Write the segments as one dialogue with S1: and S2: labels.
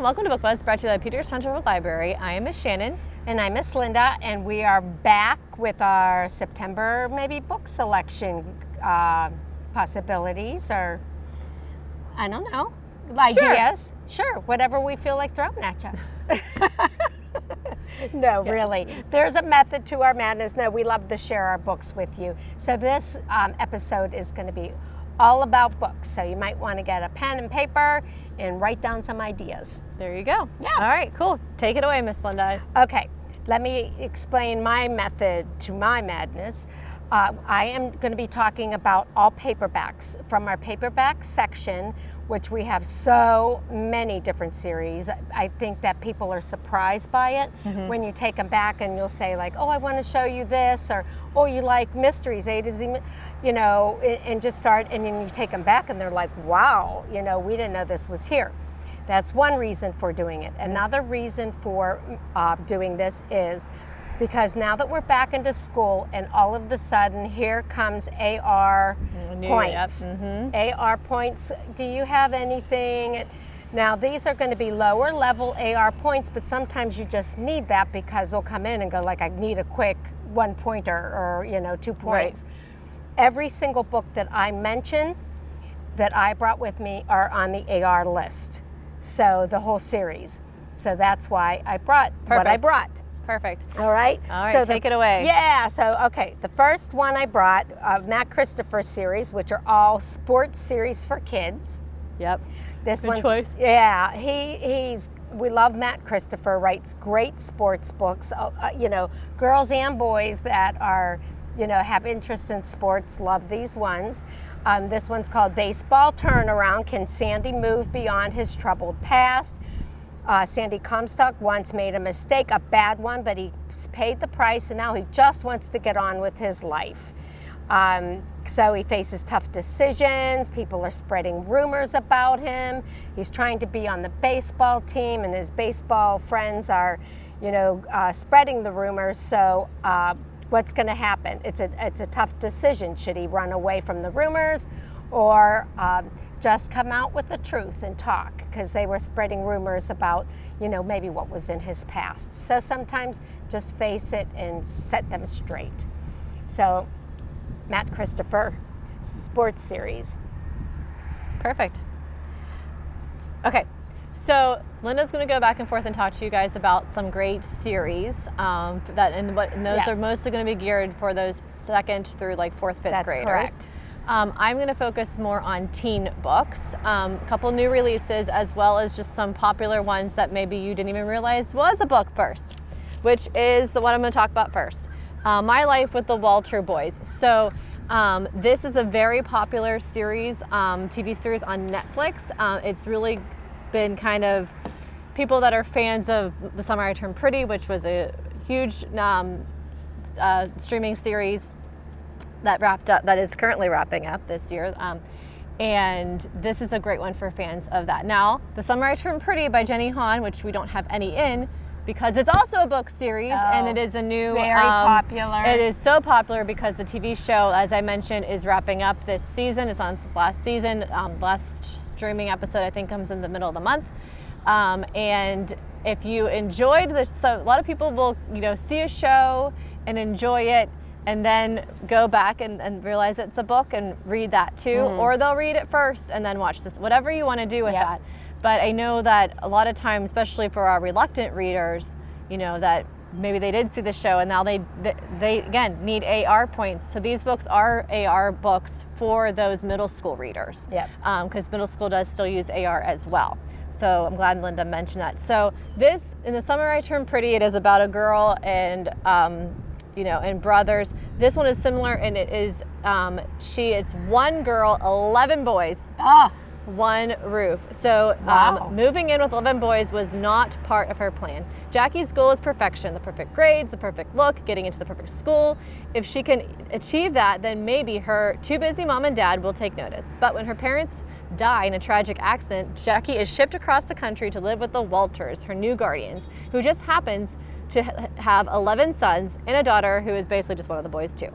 S1: welcome to Book Buzz, brought to you by Peters Township Public Library. I am Miss Shannon.
S2: And I'm Miss Linda, and we are back with our September maybe book selection possibilities, or I don't know, ideas. Sure, whatever we feel like throwing at you. No, yes. Really. There's a method to our madness. No, we love to share our books with you. So this episode is going to be all about books. So you might want to get a pen and paper and write down some ideas.
S1: There you go.
S2: Yeah.
S1: All right, cool. Take it away, Miss Linda.
S2: Okay, let me explain my method to my madness. I am going to be talking about all paperbacks from our paperback section, which we have so many different series. I think that people are surprised by it when you take them back and you'll say like, oh, I want to show you this, or oh, you like mysteries, A to Z, you know, and just start, and then you take them back and they're like, wow, you know, we didn't know this was here. That's one reason for doing it. Another reason for doing this is because now that we're back into school and all of a sudden here comes AR points. AR points, do you have anything? Now these are going to be lower level AR points, but sometimes you just need that because they'll come in and go like, I need a quick 1 pointer or, you know, 2 points. Right. Every single book that I mention that I brought with me are on the AR list. So the whole series. So that's why I brought what I brought.
S1: Perfect.
S2: All right.
S1: All right, so take it away.
S2: Yeah. So, okay. The first one I brought, Matt Christopher series, which are all sports series for kids.
S1: Yep.
S2: This
S1: Good
S2: one's,
S1: choice.
S2: Yeah. We love Matt Christopher, writes great sports books. You know, girls and boys that are, you know, have interest in sports love these ones. This one's called Baseball Turnaround. Can Sandy move beyond his troubled past? Sandy Comstock once made a mistake, a bad one, but he paid the price, and now he just wants to get on with his life. So he faces tough decisions. People are spreading rumors about him. He's trying to be on the baseball team, and his baseball friends are, you know, spreading the rumors. So what's going to happen? It's a tough decision. Should he run away from the rumors, or just come out with the truth and talk, because they were spreading rumors about, you know, maybe what was in his past. So sometimes just face it and set them straight. So Matt Christopher, sports series.
S1: Perfect. Okay, so Linda's going to go back and forth and talk to you guys about some great series and those are mostly going to be geared for those 2nd through like 4th, 5th
S2: That's
S1: graders.
S2: Correct.
S1: I'm going to focus more on teen books, a couple new releases, as well as just some popular ones that maybe you didn't even realize was a book first, which is the one I'm going to talk about first. My Life with the Walter Boys. So this is a very popular series, TV series on Netflix. It's really been kind of people that are fans of The Summer I Turned Pretty, which was a huge streaming series that is currently wrapping up this year. And this is a great one for fans of that. Now, The Summer I Turned Pretty by Jenny Han, which we don't have any in, because it's also a book series, and it is a new...
S2: Very popular.
S1: It is so popular because the TV show, as I mentioned, is wrapping up this season. It's on its last season. Last streaming episode, I think, comes in the middle of the month. And if you enjoyed this, so a lot of people will, you know, see a show and enjoy it, and then go back and realize it's a book and read that too, or they'll read it first and then watch this, whatever you want to do with that. But I know that a lot of times, especially for our reluctant readers, you know, that maybe they did see the show and now they again need AR points. So these books are AR books for those middle school readers. Because middle school does still use AR as well. So I'm glad Linda mentioned that. So this, In the Summer I Turned Pretty, it is about a girl and you know, and brothers. This one is similar, and it is it's one girl, 11 boys. One roof. So moving in with 11 boys was not part of her plan. Jackie's goal is perfection, the perfect grades, the perfect look, getting into the perfect school. If she can achieve that, then maybe her too busy mom and dad will take notice. But when her parents die in a tragic accident, Jackie is shipped across the country to live with the Walters, her new guardians, who just happens to have 11 sons and a daughter who is basically just one of the boys too.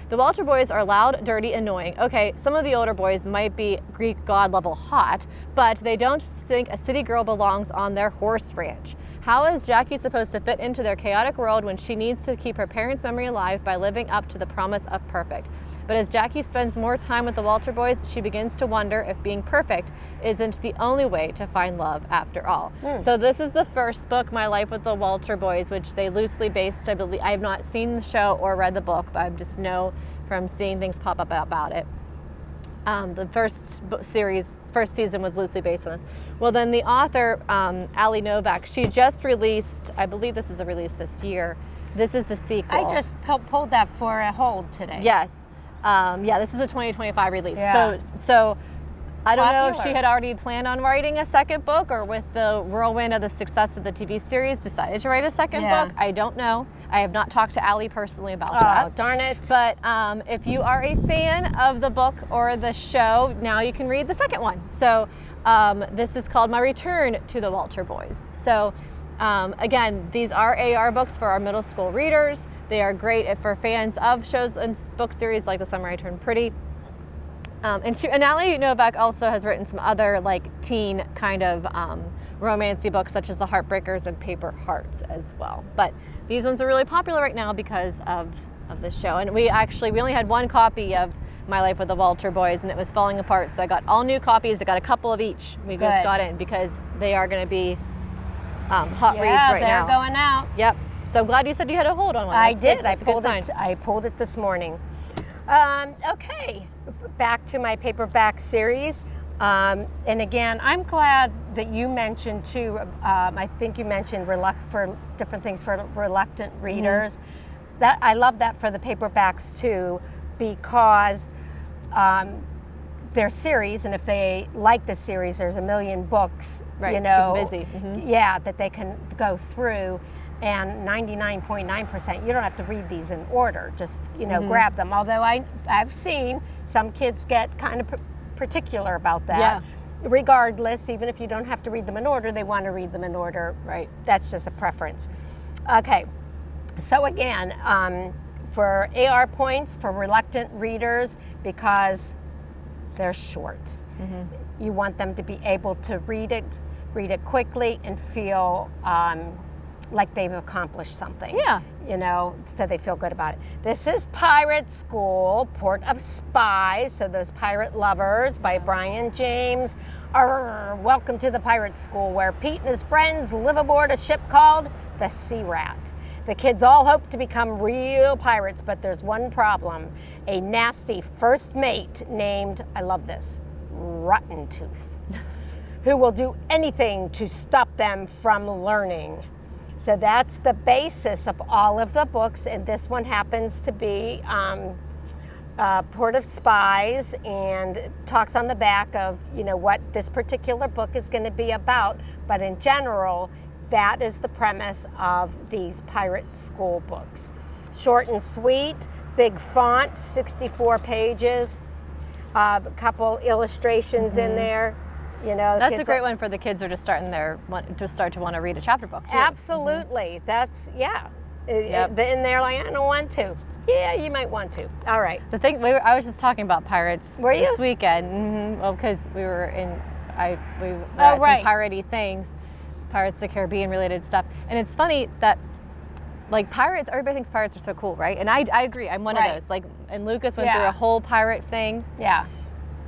S1: The Walter boys are loud, dirty, annoying. Okay, some of the older boys might be Greek god level hot, but they don't think a city girl belongs on their horse ranch. How is Jackie supposed to fit into their chaotic world when she needs to keep her parents' memory alive by living up to the promise of perfect? But as Jackie spends more time with the Walter boys, she begins to wonder if being perfect isn't the only way to find love after all. So this is the first book, My Life with the Walter Boys, which they loosely based, I believe. I have not seen the show or read the book, but I just know from seeing things pop up about it. The first season was loosely based on this. Well, then the author, Ali Novak, she just released, I believe this is a release this year. This is the sequel.
S2: I just pulled that for a hold today.
S1: Yes. Yeah, this is a 2025 release.
S2: Yeah.
S1: So I don't know if
S2: Popular.
S1: she had already planned on writing a second book, or with the whirlwind of the success of the TV series decided to write a second book. I don't know. I have not talked to Ali personally about that.
S2: Oh, darn it.
S1: But if you are a fan of the book or the show, now you can read the second one. So this is called My Return to the Walter Boys. So again, these are AR books for our middle school readers. They are great for fans of shows and book series like The Summer I Turned Pretty. And Ali Novak also has written some other like teen kind of romancy books, such as The Heartbreakers and Paper Hearts as well. But these ones are really popular right now because of the show. And we only had one copy of My Life with the Walter Boys, and it was falling apart. So I got all new copies. I got a couple of each. We just got in because they are going to be hot reads right now.
S2: Yeah, they're going out.
S1: Yep. So I'm glad you said you had a hold on one.
S2: I
S1: That's
S2: did.
S1: good. That's a good sign.
S2: I pulled it this morning. Okay, back to my paperback series. And again, I'm glad that you mentioned too, I think you mentioned for different things for reluctant readers. That I love that for the paperbacks too, because they're series, and if they like the series, there's a million books,
S1: Right,
S2: you know,
S1: keep 'em busy.
S2: yeah, that they can go through. And 99.9%, you don't have to read these in order. Just, grab them. Although I've seen some kids get kind of particular about that.
S1: Yeah.
S2: Regardless, even if you don't have to read them in order, they want to read them in order.
S1: Right.
S2: That's just a preference. Okay. So again, for AR points for reluctant readers, because they're short. You want them to be able to read it quickly and feel like they've accomplished something.
S1: Yeah.
S2: So they feel good about it. This is Pirate School, Port of Spies, so those pirate lovers, by Brian James. Welcome to the Pirate School, where Pete and his friends live aboard a ship called the Sea Rat. The kids all hope to become real pirates, but there's one problem. A nasty first mate named, I love this, Rotten Tooth, who will do anything to stop them from learning. So that's the basis of all of the books, and this one happens to be Port of Spies, and talks on the back of what this particular book is going to be about. But in general, that is the premise of these pirate school books. Short and sweet, big font, 64 pages, a couple illustrations in there.
S1: That's a great one for the kids who are just start to want to read a chapter book too.
S2: Absolutely. That's, yeah.
S1: Yep.
S2: And they're like, I don't want to. Yeah, you might want to. All right.
S1: The thing, I was just talking about pirates
S2: Were you?
S1: this weekend. Well, because we were at
S2: right.
S1: some piratey things, Pirates of the Caribbean related stuff. And it's funny that like pirates, everybody thinks pirates are so cool, right? And I agree. I'm one of those. Like, and Lucas went through a whole pirate thing.
S2: Yeah.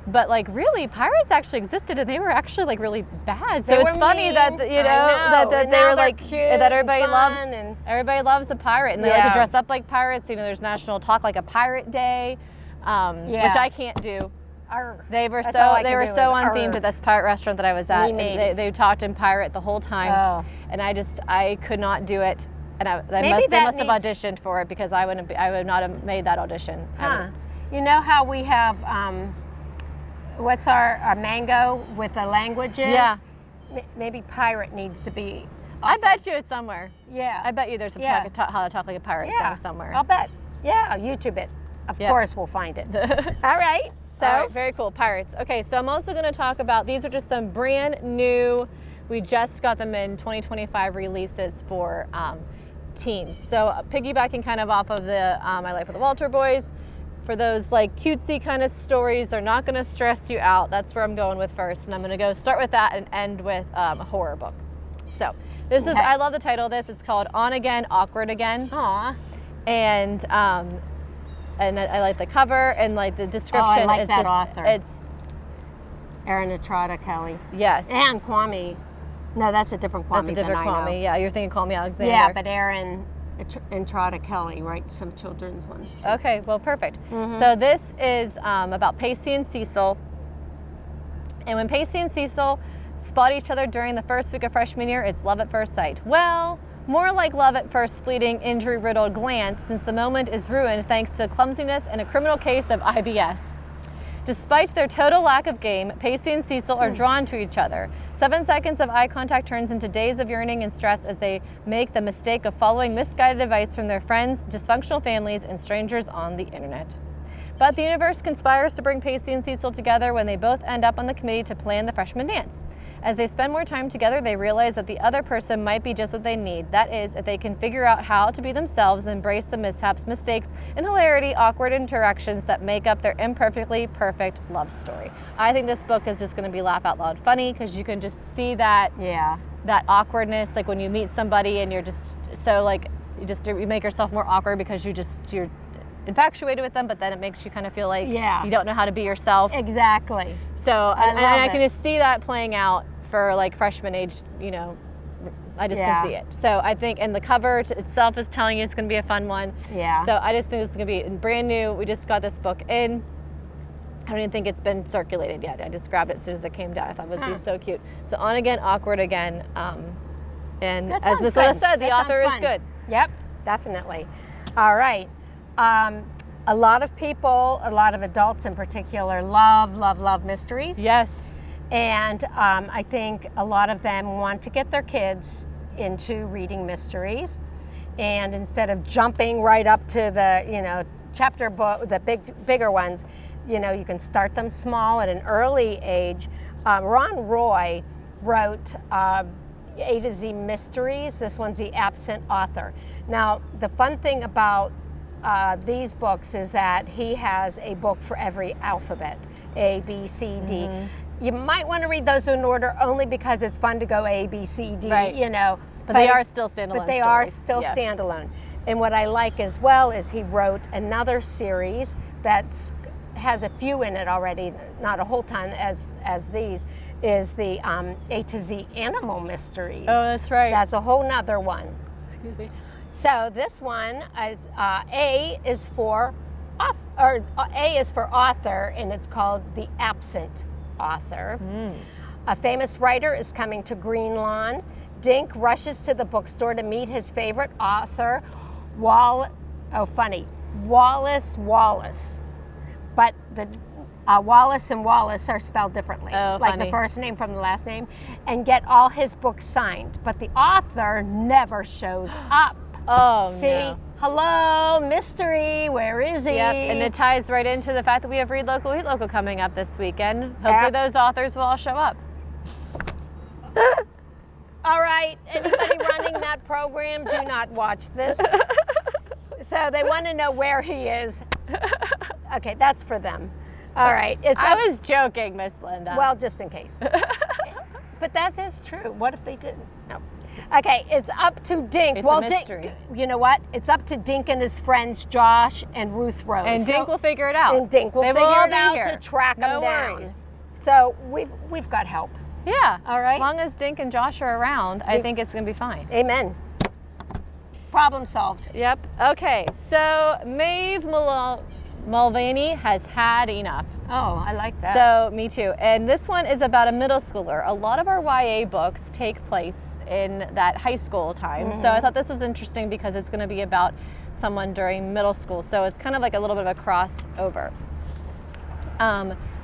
S1: But like really, pirates actually existed, and they were actually like really bad. So
S2: They
S1: it's
S2: were
S1: funny
S2: mean.
S1: that
S2: I know.
S1: that
S2: And
S1: they
S2: now
S1: were
S2: they're
S1: like
S2: cute
S1: that everybody
S2: and
S1: loves.
S2: fun and-
S1: Everybody loves a pirate, and they like to
S2: Yeah.
S1: dress up like pirates. There's National Talk Like a Pirate Day, which I can't do.
S2: Arr.
S1: They were
S2: That's all I
S1: so
S2: can do is
S1: on
S2: arr.
S1: theme to this pirate restaurant that I was at.
S2: Me
S1: And they talked in pirate the whole time,
S2: Oh.
S1: and I could not do it. And they
S2: that
S1: must have
S2: needs-
S1: auditioned for it, because I would not have made that audition.
S2: Huh. You know how we have, what's our mango with the languages?
S1: Yeah.
S2: Maybe pirate needs to be.
S1: I bet you it's somewhere.
S2: Yeah.
S1: I bet you there's a
S2: Yeah.
S1: how to talk like a pirate thing somewhere.
S2: I'll bet. Yeah, YouTube it. Of
S1: Yep.
S2: course we'll find it. All right. So,
S1: All right, very cool. Pirates. Okay, so I'm also going to talk about, these are just some brand new, we just got them in 2025 releases for teens. So piggybacking kind of off of the My Life with the Walter Boys, For those like cutesy kind of stories, they're not going to stress you out. That's where I'm going with first, and I'm going to go start with that and end with a horror book. So this is, I love the title of this. It's called On Again, Awkward Again.
S2: Aw.
S1: And I like the cover and like the description.
S2: I like
S1: it's
S2: that
S1: just,
S2: author.
S1: It's
S2: Erin Estrada Kelly.
S1: yes.
S2: And Kwame. No, that's a different Kwame.
S1: That's a different
S2: than I know.
S1: Kwame. Yeah, you're thinking Kwame Alexander.
S2: Yeah, but Erin Entrada Kelly writes some children's ones too.
S1: Okay, well, perfect. So this is about Pacey and Cecil. And when Pacey and Cecil spot each other during the first week of freshman year, it's love at first sight. Well, more like love at first fleeting, injury-riddled glance, since the moment is ruined thanks to clumsiness and a criminal case of IBS. Despite their total lack of game, Pacey and Cecil are drawn to each other. 7 seconds of eye contact turns into days of yearning and stress as they make the mistake of following misguided advice from their friends, dysfunctional families, and strangers on the internet. But the universe conspires to bring Pacey and Cecil together when they both end up on the committee to plan the freshman dance. As they spend more time together, they realize that the other person might be just what they need. That is, if they can figure out how to be themselves and embrace the mishaps, mistakes, and hilarity, awkward interactions that make up their imperfectly perfect love story. I think this book is just going to be laugh out loud funny because you can just see that that awkwardness, like when you meet somebody and you're just so like you make yourself more awkward because you're infatuated with them, but then it makes you kind of feel like you don't know how to be yourself.
S2: Exactly.
S1: So I can just see that playing out for like freshman age, you know, I just can see it. So I think, and the cover itself is telling you it's going to be a fun one.
S2: Yeah.
S1: So I just think it's going to be brand new. We just got this book in. I don't even think it's been circulated yet. I just grabbed it as soon as it came down. I thought it would be so cute. So On Again, Awkward Again. And as Miss Linda said, the author is good.
S2: Yep, definitely. All right. A lot of people, a lot of adults in particular, love mysteries.
S1: Yes.
S2: And I think a lot of them want to get their kids into reading mysteries. And instead of jumping right up to the, chapter book, the bigger ones, you can start them small at an early age. Ron Roy wrote A to Z Mysteries. This one's the absent author. Now, the fun thing about these books is that he has a book for every alphabet, A, B, C, D. You might want to read those in order only because it's fun to go A, B, C, D,
S1: right.
S2: But
S1: they are still standalone
S2: But they
S1: stories.
S2: are still standalone. And what I like as well is he wrote another series that has a few in it already, not a whole ton as these, is the A to Z Animal Mysteries.
S1: Oh, that's right.
S2: That's a whole nother one.
S1: Excuse me.
S2: So this one is A is for author, and it's called The Absent Author. A famous writer is coming to Green Lawn. Dink rushes to the bookstore to meet his favorite author, Wallace Wallace. But the Wallace and Wallace are spelled differently, like
S1: funny.
S2: the first name from the last name, and get all his books signed. But the author never shows up.
S1: Oh,
S2: See?
S1: no.
S2: Hello, mystery, where is he?
S1: Yep, and it ties right into the fact that we have Read Local, Eat Local coming up this weekend. Hopefully those authors will all show up.
S2: All right, anybody running that program, do not watch this. So they want to know where he is. Okay, that's for them. All right.
S1: I was joking, Miss Linda.
S2: Well, just in case. But that is true. What if they didn't? No. Okay, it's up to Dink.
S1: It's a mystery.
S2: Dink, you know what? It's up to Dink and his friends Josh and Ruth Rose.
S1: And Dink will figure it out.
S2: And Dink will figure it out
S1: here.
S2: to track them down.
S1: Worries.
S2: So we've got help.
S1: Yeah.
S2: All right.
S1: As long as Dink and Josh are around, I think it's going to be fine.
S2: Amen. Problem solved.
S1: Yep. Okay. So Maeve Mulvaney has had enough.
S2: Oh, I like that.
S1: So, me too. And this one is about a middle schooler. A lot of our YA books take place in that high school time. So I thought this was interesting because it's going to be about someone during middle school. So it's kind of like a little bit of a crossover.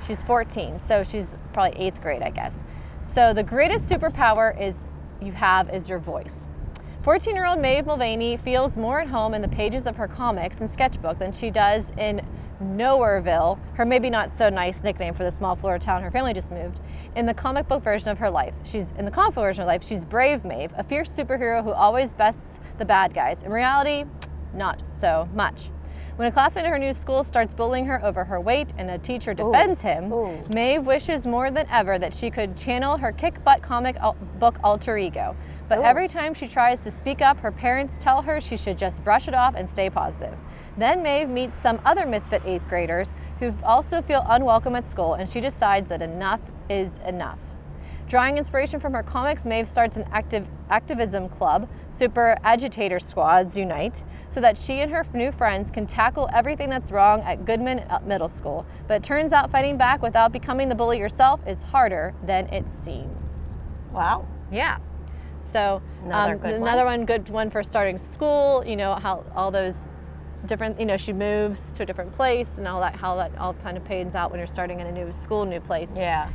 S1: She's 14, so she's probably 8th grade, I guess. So the greatest superpower you have is your voice. 14-year-old Maeve Mulvaney feels more at home in the pages of her comics and sketchbook than she does in Nowhereville, her maybe not so nice nickname for the small Florida town her family just moved, in the comic book version of her life. She's brave Maeve, a fierce superhero who always bests the bad guys. In reality, not so much. When a classmate at her new school starts bullying her over her weight and a teacher defends him, Maeve wishes more than ever that she could channel her kick-butt comic book alter ego. But every time she tries to speak up, her parents tell her she should just brush it off and stay positive. Then Maeve meets some other misfit 8th graders who also feel unwelcome at school, and she decides that enough is enough. Drawing inspiration from her comics, Maeve starts an activism club, Super Agitator Squads Unite, so that she and her new friends can tackle everything that's wrong at Goodman Middle School. But it turns out fighting back without becoming the bully yourself is harder than it seems.
S2: Wow.
S1: Yeah. So another good one for starting school. You know how all those different. You know, she moves to a different place and all that. How that all kind of pans out when you're starting in a new school, new place.
S2: Yeah.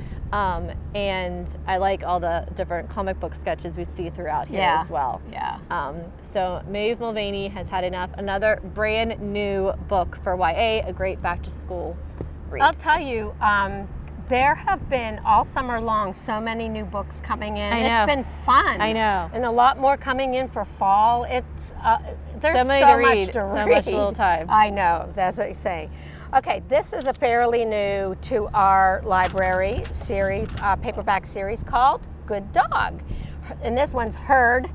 S1: And I like all the different comic book sketches we see throughout here as well.
S2: Yeah.
S1: So Maeve Mulvaney has had enough. Another brand new book for YA, a great back to school read.
S2: I'll tell you, there have been all summer long so many new books coming in.
S1: I know.
S2: It's been fun.
S1: I know.
S2: And a lot more coming in for fall. It's there's
S1: so many
S2: so
S1: to
S2: much
S1: read,
S2: to
S1: so
S2: read.
S1: much little time.
S2: I know, that's what you say. Okay, this is a fairly new to our library series, paperback series called Good Dog. And this one's Heard,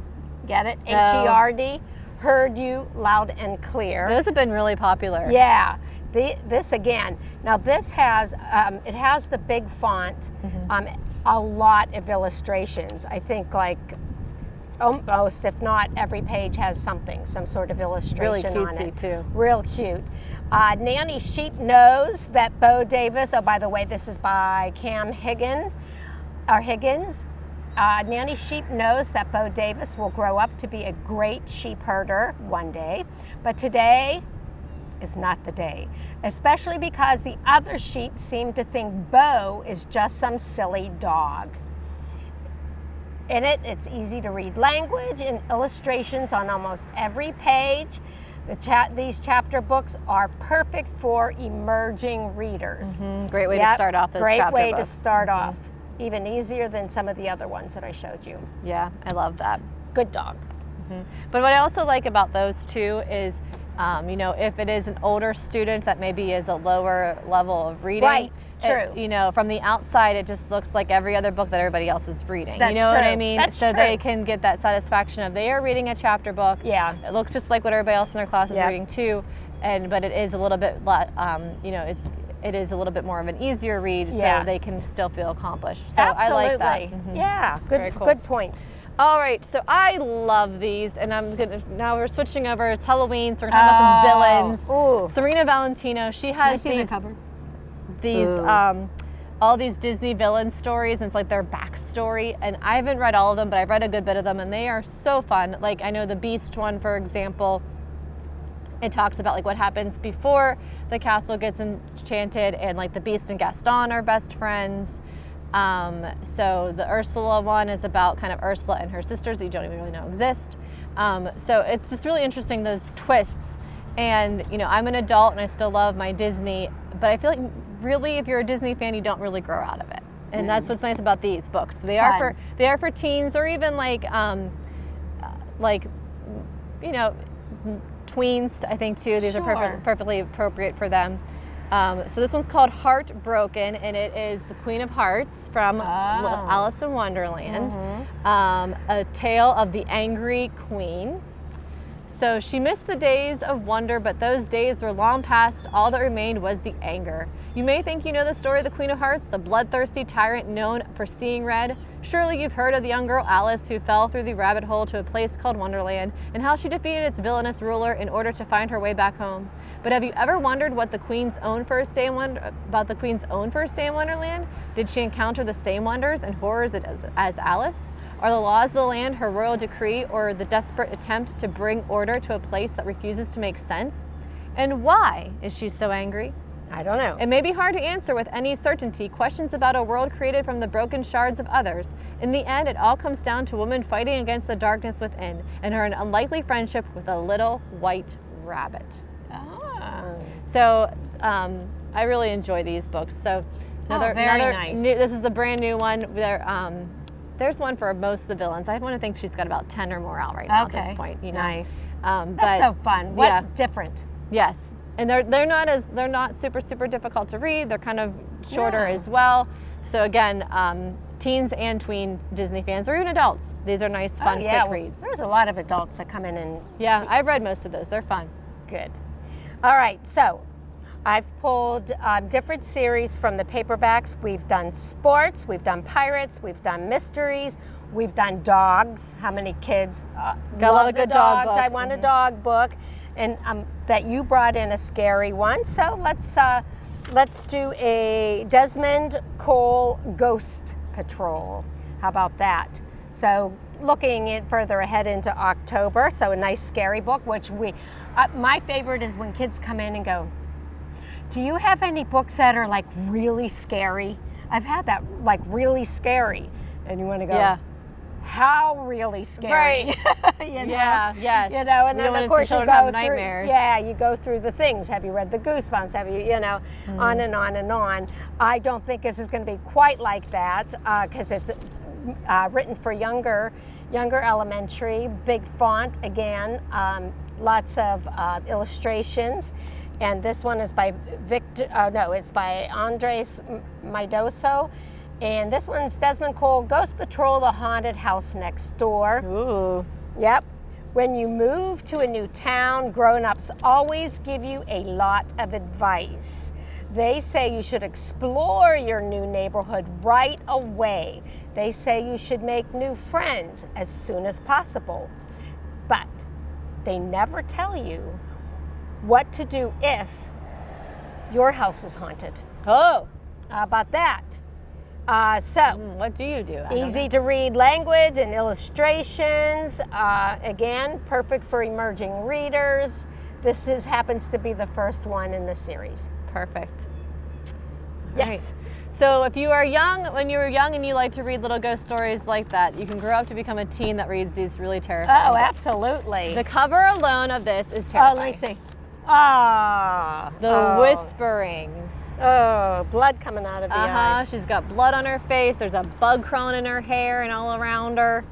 S2: get it? H-E-R-D, Heard You Loud and Clear.
S1: Those have been really popular.
S2: Yeah. This again. Now this has, it has the big font, a lot of illustrations. I think like almost, if not every page has something, some sort of illustration
S1: really
S2: on
S1: cutesy
S2: it.
S1: too.
S2: Real cute. Nanny Sheep knows that Bo Davis, oh by the way, this is by Cam Higgins. Nanny Sheep knows that Bo Davis will grow up to be a great sheep herder one day, but today is not the day, especially because the other sheep seem to think Bo is just some silly dog. In it, it's easy to read language and illustrations on almost every page. These chapter books are perfect for emerging readers.
S1: Great way to start off those chapter books.
S2: Great way to start off. Even easier than some of the other ones that I showed you.
S1: Yeah, I love that.
S2: Good Dog.
S1: But what I also like about those too is, you know, if it is an older student that maybe is a lower level of reading.
S2: Right, true.
S1: You know, from the outside, it just looks like every other book that everybody else is reading.
S2: That's
S1: you know
S2: true.
S1: what I mean?
S2: That's
S1: so
S2: true.
S1: they can get that satisfaction of they are reading a chapter book.
S2: Yeah.
S1: It looks just like what everybody else in their class is reading too, but it is a little bit, you know, it is a little bit more of an easier read, so they can still feel accomplished. So
S2: Absolutely.
S1: I like that.
S2: Yeah,
S1: Very cool.
S2: good point.
S1: All right, so I love these, and now we're switching over. It's Halloween, so we're talking about some villains.
S2: Ooh.
S1: Serena Valentino, she has these all these Disney villain stories, and it's like their backstory. And I haven't read all of them, but I've read a good bit of them, and they are so fun. Like I know the Beast one, for example. It talks about like what happens before the castle gets enchanted, and like the Beast and Gaston are best friends. So the Ursula one is about kind of Ursula and her sisters that you don't even really know exist. So it's just really interesting, those twists. And, you know, I'm an adult and I still love my Disney, but I feel like really if you're a Disney fan, you don't really grow out of it. And that's what's nice about these books. They are for teens, or even like you know, tweens, I think too. These are perfectly appropriate for them. So this one's called Heartbroken, and it is the Queen of Hearts from Alice in Wonderland. A tale of the angry queen. So she missed the days of wonder, but those days were long past. All that remained was the anger. You may think you know the story of the Queen of Hearts, the bloodthirsty tyrant known for seeing red. Surely you've heard of the young girl Alice who fell through the rabbit hole to a place called Wonderland, and how she defeated its villainous ruler in order to find her way back home. But have you ever wondered what the Queen's own first day in Wonderland? Did she encounter the same wonders and horrors as Alice? Are the laws of the land her royal decree, or the desperate attempt to bring order to a place that refuses to make sense? And why is she so angry?
S2: I don't know.
S1: It may be hard to answer with any certainty questions about a world created from the broken shards of others. In the end, it all comes down to a woman fighting against the darkness within, and her unlikely friendship with a little white rabbit. So I really enjoy these books. So another
S2: nice.
S1: This is the brand new one. There's one for most of the villains. I want to think she's got about 10 or more out right now at this point. You know?
S2: Nice.
S1: But
S2: that's so fun. What different?
S1: Yes. And they're not super difficult to read. They're kind of shorter as well. So again, teens and tween Disney fans, or even adults, these are nice, fun, quick reads.
S2: There's a lot of adults that come in and...
S1: Yeah, I've read most of those. They're fun.
S2: Good. All right, so I've pulled different series from the paperbacks. We've done sports, we've done pirates, we've done mysteries, we've done dogs. How many kids
S1: love a good dog book?
S2: I want a dog book. And that you brought in a scary one. So let's do a Desmond Cole Ghost Patrol. How about that? So looking further ahead into October, so a nice scary book, which my favorite is when kids come in and go, do you have any books that are like really scary? I've had that, like really scary. And you want to go,
S1: yeah.
S2: How really scary?
S1: Right.
S2: You know?
S1: Yeah, yes.
S2: You know, and
S1: we
S2: then of course you go
S1: have
S2: through
S1: nightmares.
S2: Yeah, you go through the things. Have you read the Goosebumps? Have you, on and on and on. I don't think this is going to be quite like that because it's written for younger elementary, big font again, lots of illustrations. And this one is by it's by Andres Maidoso. And this one's Desmond Cole, Ghost Patrol, the Haunted House Next Door.
S1: Ooh.
S2: Yep. When you move to a new town, grown-ups always give you a lot of advice. They say you should explore your new neighborhood right away. They say you should make new friends as soon as possible. But they never tell you what to do if your house is haunted.
S1: Oh.
S2: How about that?
S1: What do you do?
S2: Easy to read language and illustrations. Again, perfect for emerging readers. This happens to be the first one in the series.
S1: Perfect.
S2: Yes.
S1: Right. So if you are young, when you were young and you like to read little ghost stories like that, you can grow up to become a teen that reads these really terrifying books.
S2: Absolutely.
S1: The cover alone of this is terrifying.
S2: Oh, let me see.
S1: The Whisperings.
S2: Oh, blood coming out of the eye.
S1: She's got blood on her face. There's a bug crawling in her hair and all around her.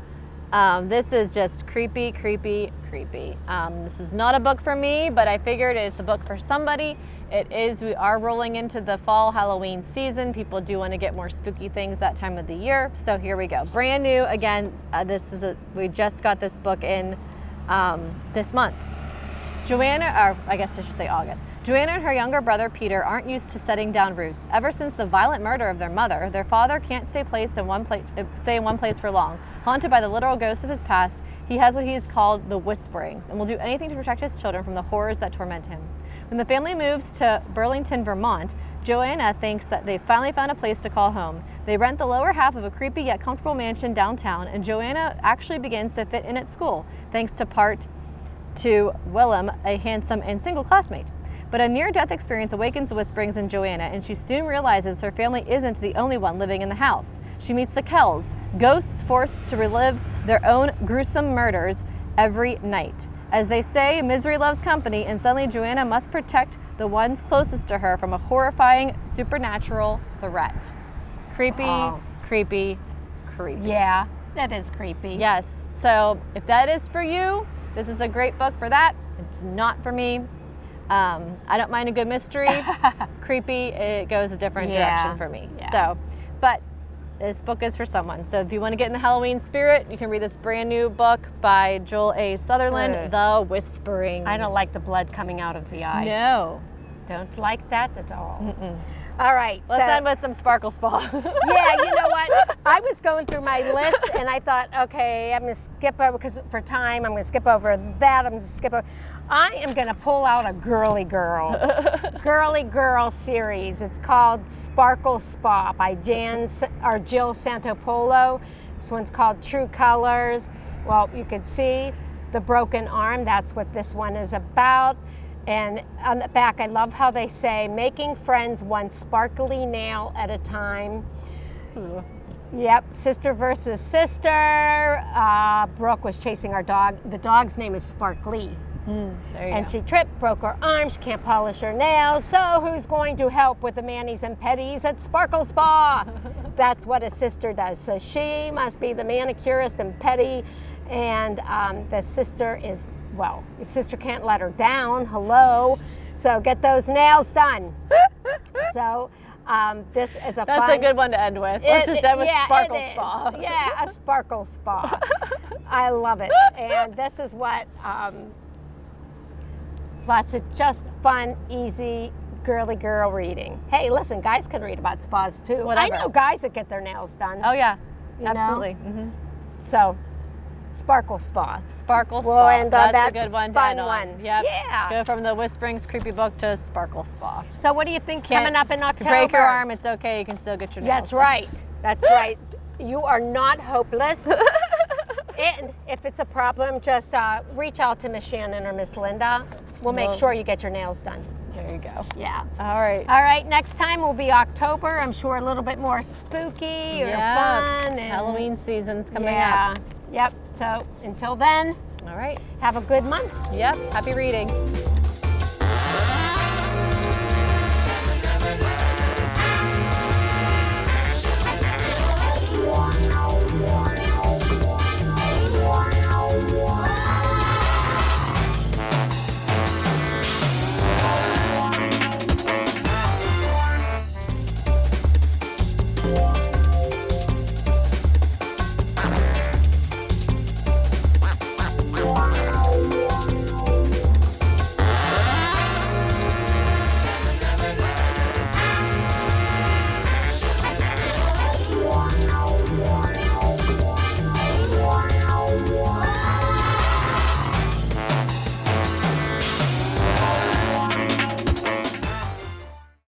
S1: This is just creepy. This is not a book for me, but I figured it's a book for somebody. It is. We are rolling into the fall Halloween season. People do want to get more spooky things that time of the year. So here we go. Brand new. Again, we just got this book in this month. Joanna, or I guess I should say August. Joanna and her younger brother Peter aren't used to setting down roots. Ever since the violent murder of their mother, their father can't stay in one place for long. Haunted by the literal ghosts of his past, he has what he's called the Whisperings, and will do anything to protect his children from the horrors that torment him. When the family moves to Burlington, Vermont, Joanna thinks that they've finally found a place to call home. They rent the lower half of a creepy yet comfortable mansion downtown, and Joanna actually begins to fit in at school, thanks to Willem, a handsome and single classmate. But a near-death experience awakens the Whisperings in Joanna, and she soon realizes her family isn't the only one living in the house. She meets the Kells, ghosts forced to relive their own gruesome murders every night. As they say, misery loves company, and suddenly Joanna must protect the ones closest to her from a horrifying supernatural threat. Creepy.
S2: Yeah, that is creepy.
S1: Yes, so if that is for you, this is a great book for that. It's not for me. I don't mind a good mystery. Creepy, it goes a different direction for me.
S2: Yeah.
S1: So, but this book is for someone. So if you want to get in the Halloween spirit, you can read this brand new book by Joel A. Sutherland, The Whisperings.
S2: I don't like the blood coming out of the eye.
S1: No.
S2: Don't like that at all. All right.
S1: Let's end with some Sparkle Spa.
S2: Yeah, you know what? I was going through my list and I thought, okay, I'm going to skip over, because for time, I'm going to skip over that. I'm going to skip over. I am going to pull out a girly girl series. It's called Sparkle Spa by Jill Santopolo. This one's called True Colors. Well, you can see the broken arm. That's what this one is about. And on the back, I love how they say, making friends one sparkly nail at a time. Yep, sister versus sister. Brooke was chasing our dog. The dog's name is Sparkly. And she tripped, broke her arm, she can't polish her nails. So who's going to help with the manis and petties at Sparkle Spa? That's what a sister does. So she must be the manicurist and petty. And the sister is, well, the sister can't let her down. Hello. So get those nails done. So this is a
S1: That's
S2: fun...
S1: a good one to end with. Let's just end with Sparkle
S2: it is.
S1: Spa.
S2: Yeah, a Sparkle Spa. I love it. And this is what, lots of just fun, easy, girly girl reading. Hey, listen, guys can read about spas too.
S1: Whatever.
S2: I know guys that get their nails done.
S1: Oh yeah,
S2: You know?
S1: absolutely. Mm-hmm.
S2: So, Sparkle Spa.
S1: Sparkle Spa.
S2: We'll end on
S1: That's
S2: that
S1: a good one to
S2: fun
S1: end on.
S2: one.
S1: Yep.
S2: Yeah.
S1: Go from the Whisperings creepy book to Sparkle Spa.
S2: So what do you think
S1: Can't-
S2: coming up in October?
S1: Break your arm, it's okay. You can still get your nails
S2: That's
S1: done.
S2: right. That's right. You are not hopeless. And if it's a problem, just reach out to Miss Shannon or Miss Linda. We'll make sure you get your nails done.
S1: There you go.
S2: Yeah.
S1: All right.
S2: All right, next time will be October. I'm sure a little bit more spooky or fun. And
S1: Halloween season's coming
S2: yeah.
S1: up.
S2: Yep. So until then,
S1: All right.
S2: have a good month.
S1: Yep. Happy reading.